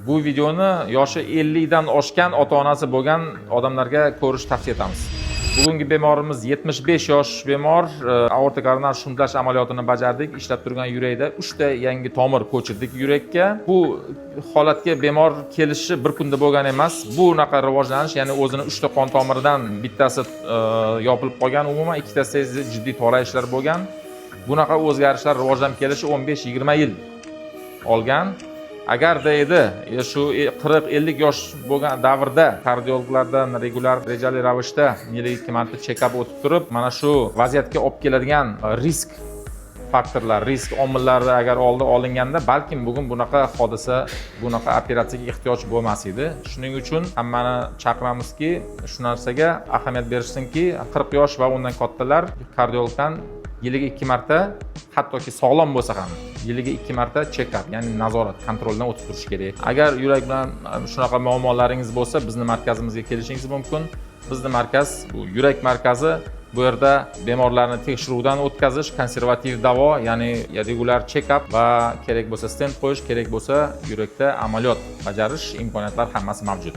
Bu videoni yoshi 50 dan oshgan ota-onasi bo'lgan odamlarga ko'rish tavsiya etamiz. Bugungi bemorimiz 75 yosh bemor, aorta koronar shuntash amaliyotini bajardik. Ishlab turgan yurakda 3 ta yangi tomir ko'chirdik yurakka. Bu holatga bemor kelishi bir kunda bo'lgan emas. Bunaqa rivojlanish, ya'ni o'zini 3 ta qon tomiridan bittasi yopilib qolgan, umuman ikkitasi jiddiy torayishlar bo'lgan. Bunaqa o'zgarishlar rivojlanib kelishi 15-20 yil olgan. Agarda edi shu 40-50 yosh bo'lgan davrda kardiologlardan regular rejali ravishda yiliga 2 marta check-up o'tib turib, mana shu vaziyatga olib keladigan risk faktorlar, risk omillari agar oldi olinganda, balkim bugun bunaqa hodisa, bunaqa operatsiyaga ehtiyoj bo'lmas edi. Shuning uchun hammani chaqiramizki, shu narsaga ahamiyat berishsinki, 40 yosh va undan kattalar kardiologdan yiliga 2 marta, hattoki sog'lom bo'lsa ham yiliga 2 marta check-up, ya'ni nazorat, kontroldan o'tib turish kerak. Agar yurak bilan shunaqa muammolaringiz bo'lsa, bizning markazimizga kelishingiz mumkin. Bizning markaz bu yurak markazi. Bu yerda bemorlarni tekshiruvdan o'tkazish, konservativ davo, ya'ni regular check-up va kerak bo'lsa stent qo'yish, kerak bo'lsa yurakda amaliyot bajarish imkoniyatlari hammasi mavjud.